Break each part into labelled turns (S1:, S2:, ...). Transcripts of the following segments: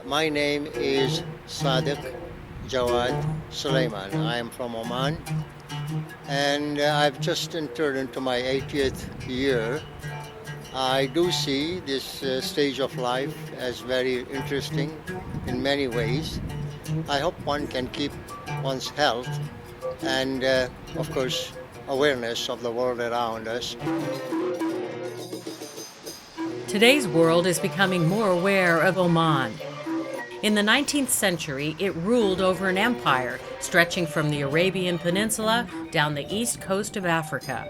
S1: My name is Sadiq Jawad Sulaiman. I am from Oman, and I've just entered into my 80th year. I do see this stage of life as very interesting in many ways. I hope one can keep one's health and, of course, awareness of the world around us.
S2: Today's world is becoming more aware of Oman. In the 19th century, it ruled over an empire stretching from the Arabian Peninsula down the east coast of Africa.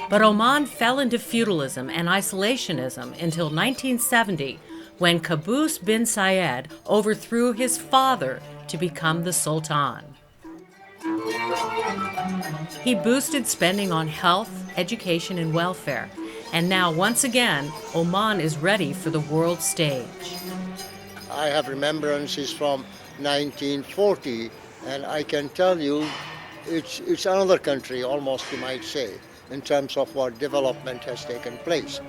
S2: But Oman fell into feudalism and isolationism until 1970, when Qaboos bin Zayed overthrew his father to become the Sultan. He boosted spending on health, education, and welfare. And now, once again, Oman is ready for the world stage.
S1: I have remembrances from 1940, and I can tell you it's another country, almost you might say, in terms of what development has taken place.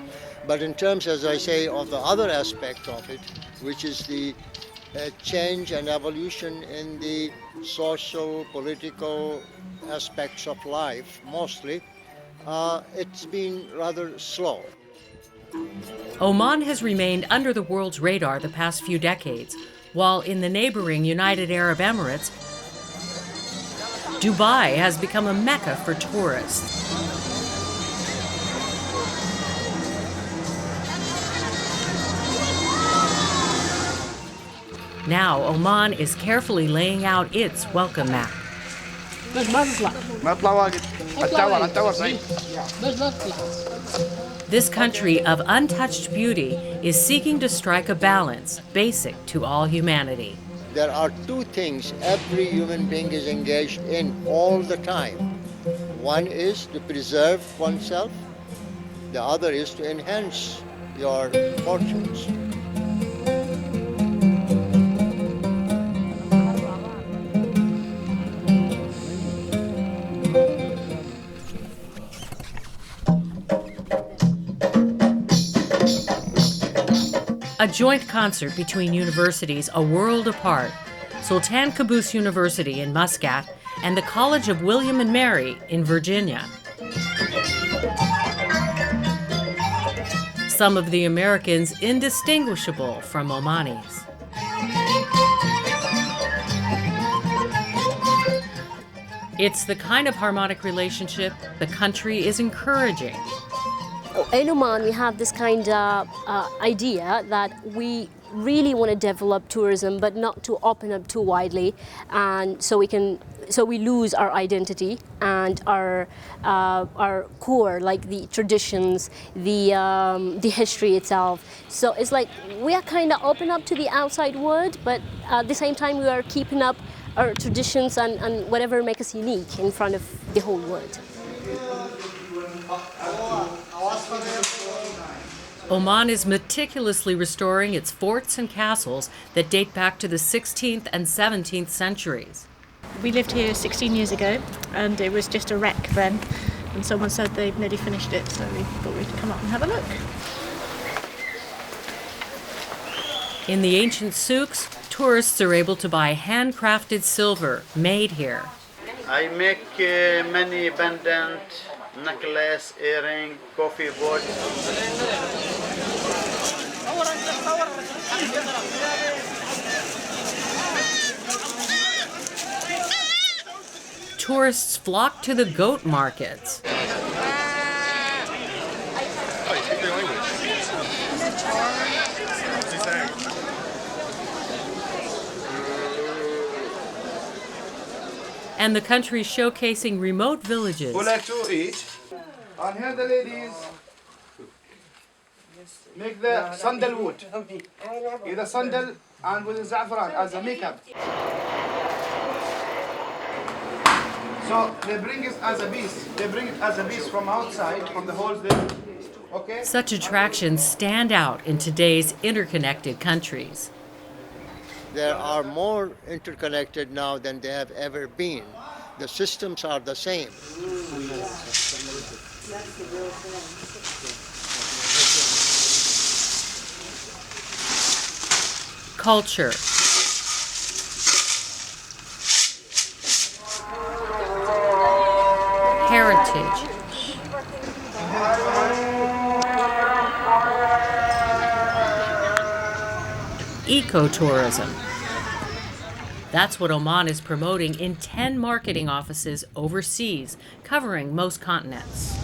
S1: But in terms, as I say, of the other aspect of it, which is the change and evolution in the social, political aspects of life, mostly, it's been rather slow.
S2: Oman has remained under the world's radar the past few decades, while in the neighboring United Arab Emirates, Dubai has become a mecca for tourists. Now, Oman is carefully laying out its welcome mat. This country of untouched beauty is seeking to strike a balance basic to all humanity.
S1: There are two things every human being is engaged in all the time. One is to preserve oneself, the other is to enhance your fortunes.
S2: A joint concert between universities a world apart, Sultan Qaboos University in Muscat and the College of William and Mary in Virginia. Some of the Americans indistinguishable from Omanis. It's the kind of harmonic relationship the country is encouraging.
S3: In Oman, we have this kind of idea that we really want to develop tourism, but not to open up too widely, and so we lose our identity and our core, like the traditions, the history itself. So it's like we are kind of open up to the outside world, but at the same time we are keeping up our traditions and whatever makes us unique in front of the whole world.
S2: Oman is meticulously restoring its forts and castles that date back to the 16th and 17th centuries.
S4: We lived here 16 years ago, and it was just a wreck then, and someone said they've nearly finished it, so we thought we'd come up and have a look.
S2: In the ancient souks, tourists are able to buy handcrafted silver made here.
S5: I make many pendant, necklace, earring, coffee pot.
S2: Tourists flock to the goat markets. And the country showcasing remote villages.
S6: Would like to eat. And here the ladies make the sandalwood. Either sandal and with the saffron as a makeup. So they bring it as a piece. They bring it as a piece from outside, from the holes there. Okay?
S2: Such attractions stand out in today's interconnected countries.
S1: There are more interconnected now than they have ever been. The systems are the same.
S2: culture, heritage, ecotourism. That's what Oman is promoting in 10 marketing offices overseas, covering most continents.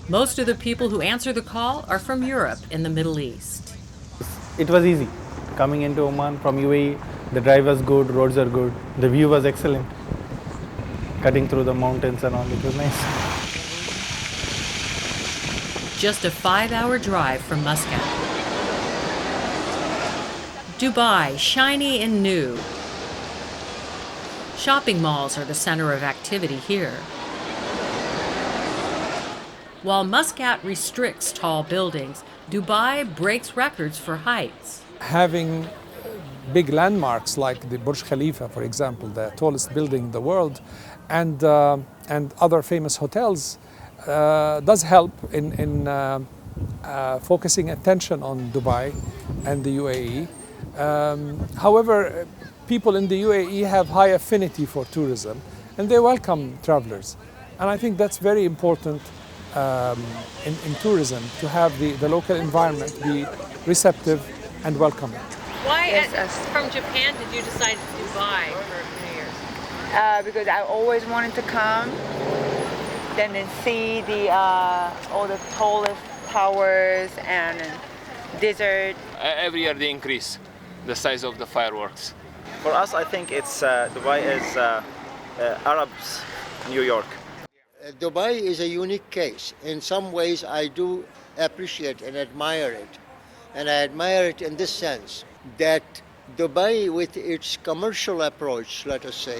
S2: Most of the people who answer the call are from Europe and the Middle East.
S7: It was easy coming into Oman from UAE. The drive was good, roads are good, the view was excellent. Cutting through the mountains and all, it was nice.
S2: Just a 5-hour drive from Muscat. Dubai, shiny and new. Shopping malls are the center of activity here. While Muscat restricts tall buildings, Dubai breaks records for heights.
S8: Having big landmarks like the Burj Khalifa, for example, the tallest building in the world, and other famous hotels does help in focusing attention on Dubai and the UAE. However, people in the UAE have high affinity for tourism and they welcome travelers. And I think that's very important in tourism, to have the local environment be receptive and welcoming.
S2: Why, from Japan, did you decide Dubai for New Year's?
S9: Because I always wanted to come, then see all the tallest towers and desert.
S10: Every year they increase the size of the fireworks.
S11: For us, I think it's Dubai is Arabs, New York.
S1: Dubai is a unique case. In some ways, I do appreciate and admire it. And I admire it in this sense, that Dubai, with its commercial approach, let us say,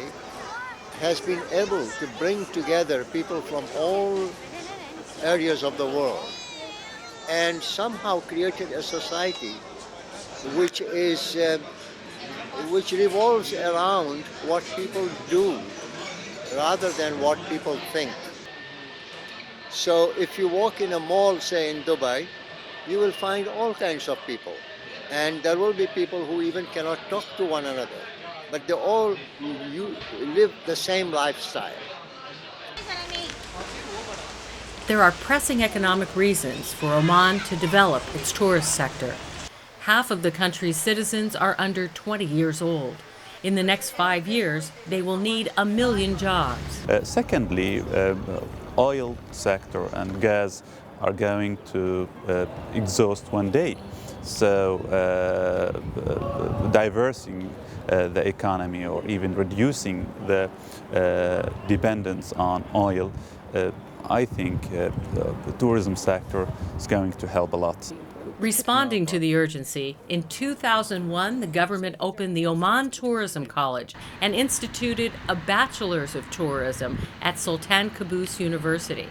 S1: has been able to bring together people from all areas of the world and somehow created a society which revolves around what people do rather than what people think. So if you walk in a mall, say in Dubai, you will find all kinds of people. And there will be people who even cannot talk to one another, but they all live the same lifestyle.
S2: There are pressing economic reasons for Oman to develop its tourist sector. Half of the country's citizens are under 20 years old. In the next 5 years, they will need 1 million jobs.
S12: Secondly, oil sector and gas are going to exhaust one day. So diversing the economy or even reducing the dependence on oil, I think the tourism sector is going to help a lot.
S2: Responding to the urgency, in 2001, the government opened the Oman Tourism College and instituted a Bachelor's of Tourism at Sultan University.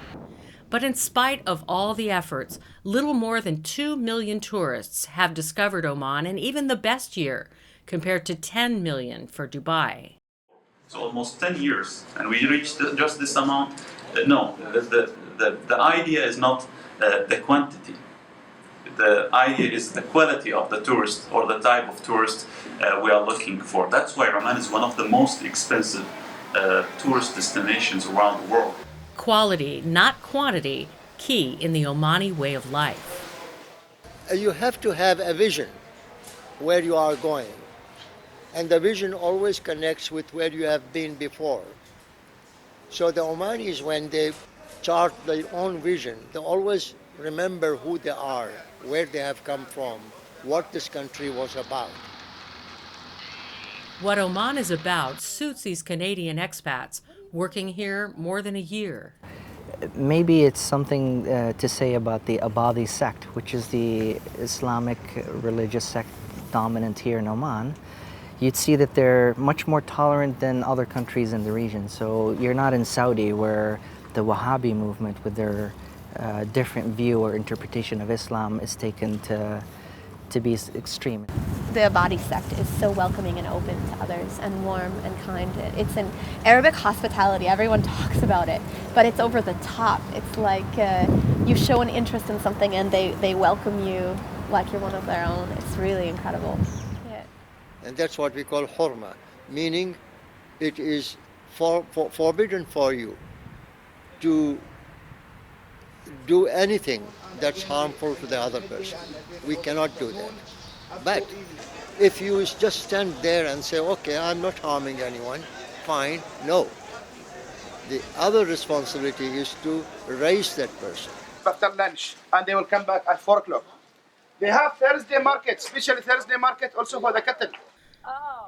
S2: But in spite of all the efforts, little more than 2 million tourists have discovered Oman in even the best year, compared to 10 million for Dubai.
S13: So almost 10 years, and we reached just this amount. No, the idea is not the quantity. The idea is the quality of the tourist or the type of tourist we are looking for. That's why Oman is one of the most expensive tourist destinations around the world.
S2: Quality, not quantity, key in the Omani way of life.
S1: You have to have a vision where you are going. And the vision always connects with where you have been before. So the Omanis, when they chart their own vision, they always remember who they are, where they have come from, what this country was about.
S2: What Oman is about suits these Canadian expats working here more than a year.
S14: Maybe it's something to say about the Abadi sect, which is the Islamic religious sect dominant here in Oman. You'd see that they're much more tolerant than other countries in the region. So you're not in Saudi, where the Wahhabi movement, with their different view or interpretation of Islam, is taken to be extreme.
S15: The Abadi sect is so welcoming and open to others and warm and kind. It's an Arabic hospitality, everyone talks about it, but it's over the top. It's like you show an interest in something and they welcome you like you're one of their own. It's really incredible. Yeah.
S1: And that's what we call hurma, meaning it is forbidden for you to do anything that's harmful to the other person. We cannot do that. But if you just stand there and say, okay, I'm not harming anyone, fine, no. The other responsibility is to raise that person.
S6: After lunch, and they will come back at 4 o'clock. They have Thursday market, especially Thursday market also for the cattle.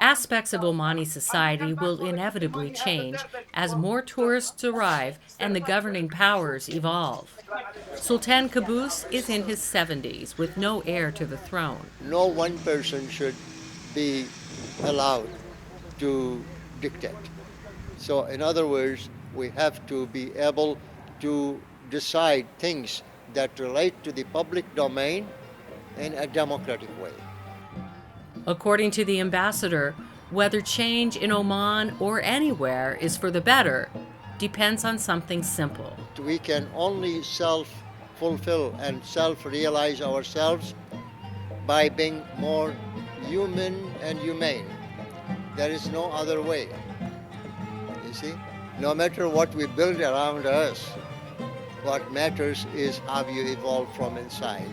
S2: Aspects of Omani society will inevitably change as more tourists arrive and the governing powers evolve. Sultan Qaboos is in his 70s with no heir to the throne.
S1: No one person should be allowed to dictate. So in other words, we have to be able to decide things that relate to the public domain in a democratic way.
S2: According to the ambassador, whether change in Oman or anywhere is for the better depends on something simple.
S1: We can only self-fulfill and self-realize ourselves by being more human and humane. There is no other way. You see? No matter what we build around us, what matters is how you evolve from inside.